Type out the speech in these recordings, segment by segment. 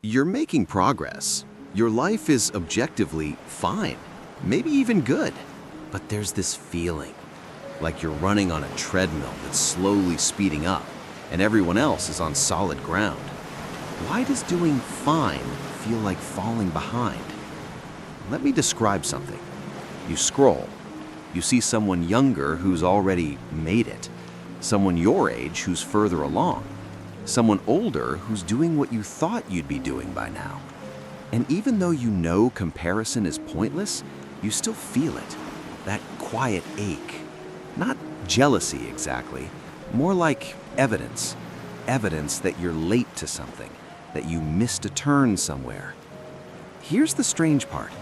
You're making progress. Your life is objectively fine, maybe even good. But there's this feeling, like you're running on a treadmill that's slowly speeding up, and everyone else is on solid ground. Why does doing fine feel like falling behind? Let me describe something. You scroll. You see someone younger who's already made it, someone your age who's further along, someone older who's doing what you thought you'd be doing by now. And even though you know comparison is pointless, you still feel it, that quiet ache. Not jealousy exactly, more like evidence. Evidence that you're late to something, that you missed a turn somewhere. Here's the strange part.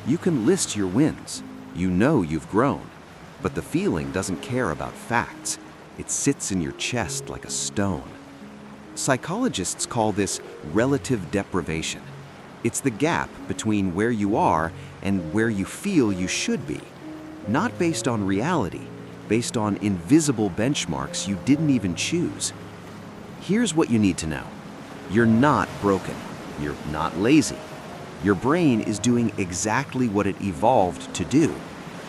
You can list your wins. You know you've grown, but the feeling doesn't care about facts. It sits in your chest like a stone. Psychologists call this relative deprivation. It's the gap between where you are and where you feel you should be. Not based on reality, based on invisible benchmarks you didn't even choose. Here's what you need to know. You're not broken. You're not lazy. Your brain is doing exactly what it evolved to do.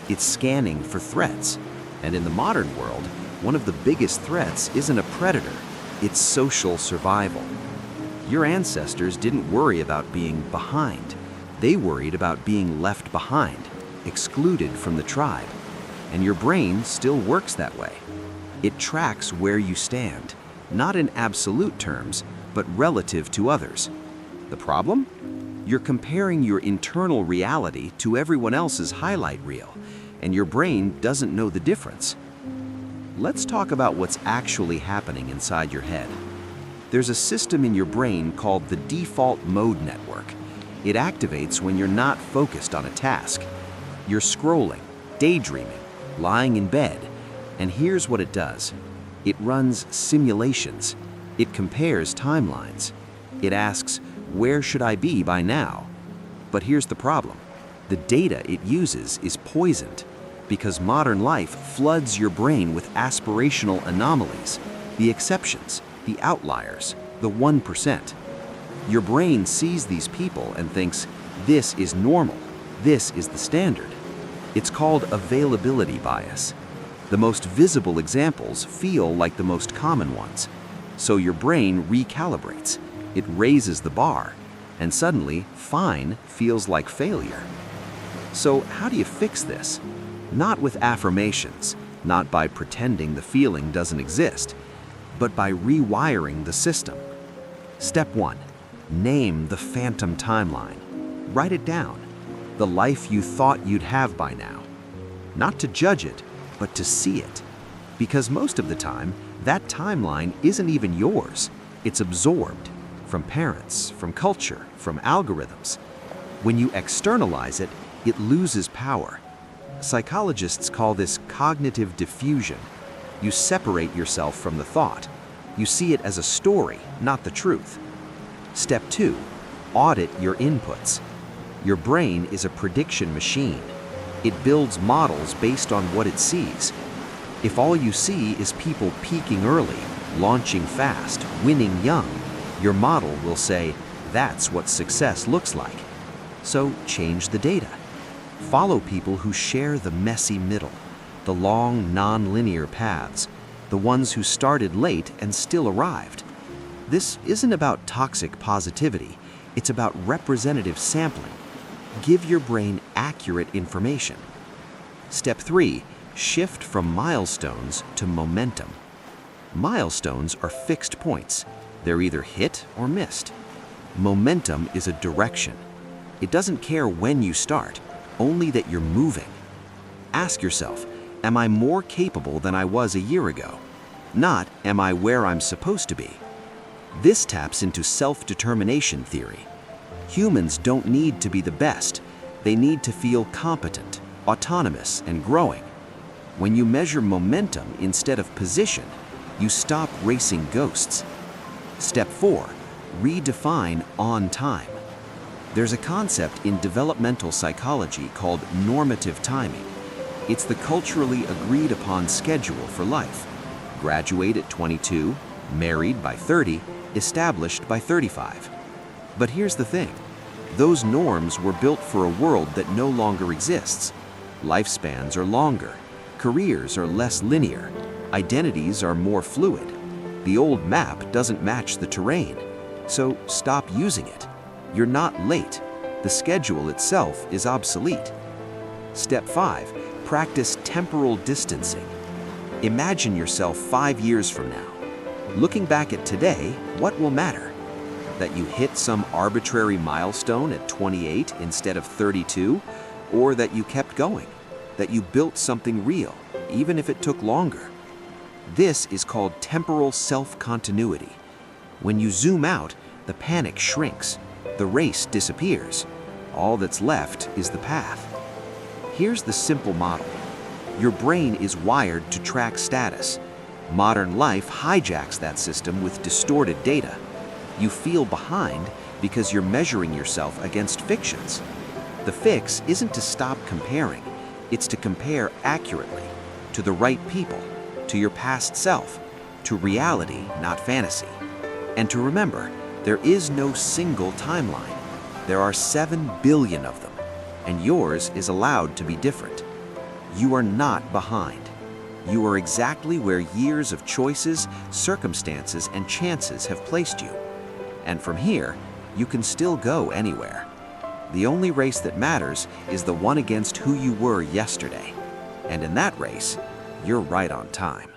It's scanning for threats. And in the modern world, one of the biggest threats isn't a predator. It's social survival. Your ancestors didn't worry about being behind. They worried about being left behind, excluded from the tribe. And your brain still works that way. It tracks where you stand, not in absolute terms, but relative to others. The problem? You're comparing your internal reality to everyone else's highlight reel, and your brain doesn't know the difference. Let's talk about what's actually happening inside your head. There's a system in your brain called the default mode network. It activates when you're not focused on a task. You're scrolling, daydreaming, lying in bed, and here's what it does. It runs simulations. It compares timelines. It asks, where should I be by now? But here's the problem. The data it uses is poisoned because modern life floods your brain with aspirational anomalies, the exceptions, the outliers, the 1%. Your brain sees these people and thinks, this is normal, this is the standard. It's called availability bias. The most visible examples feel like the most common ones. So your brain recalibrates. It raises the bar, and suddenly, fine feels like failure. So how do you fix this? Not with affirmations, not by pretending the feeling doesn't exist, but by rewiring the system. Step 1, name the phantom timeline. Write it down, the life you thought you'd have by now. Not to judge it, but to see it. Because most of the time, that timeline isn't even yours. It's absorbed from parents, from culture, from algorithms. When you externalize it, it loses power. Psychologists call this cognitive diffusion. You separate yourself from the thought. You see it as a story, not the truth. Step 2, audit your inputs. Your brain is a prediction machine. It builds models based on what it sees. If all you see is people peaking early, launching fast, winning young, your model will say, that's what success looks like. So change the data. Follow people who share the messy middle, the long, non-linear paths, the ones who started late and still arrived. This isn't about toxic positivity. It's about representative sampling. Give your brain accurate information. Step 3, shift from milestones to momentum. Milestones are fixed points. They're either hit or missed. Momentum is a direction. It doesn't care when you start, only that you're moving. Ask yourself, am I more capable than I was a year ago? Not, am I where I'm supposed to be? This taps into self-determination theory. Humans don't need to be the best. They need to feel competent, autonomous, and growing. When you measure momentum instead of position, you stop racing ghosts. Step 4, redefine on time. There's a concept in developmental psychology called normative timing. It's the culturally agreed upon schedule for life. Graduate at 22, married by 30, established by 35. But here's the thing. Those norms were built for a world that no longer exists. Lifespans are longer. Careers are less linear. Identities are more fluid. The old map doesn't match the terrain. So stop using it. You're not late. The schedule itself is obsolete. Step 5. Practice temporal distancing. Imagine yourself 5 years from now. Looking back at today, what will matter? That you hit some arbitrary milestone at 28 instead of 32? Or that you kept going? That you built something real, even if it took longer? This is called temporal self-continuity. When you zoom out, the panic shrinks. The race disappears. All that's left is the path. Here's the simple model. Your brain is wired to track status. Modern life hijacks that system with distorted data. You feel behind because you're measuring yourself against fictions. The fix isn't to stop comparing. It's to compare accurately, to the right people, to your past self, to reality, not fantasy. And to remember, there is no single timeline. There are 7 billion of them, and yours is allowed to be different. You are not behind. You are exactly where years of choices, circumstances, and chances have placed you. And from here, you can still go anywhere. The only race that matters is the one against who you were yesterday. And in that race, you're right on time.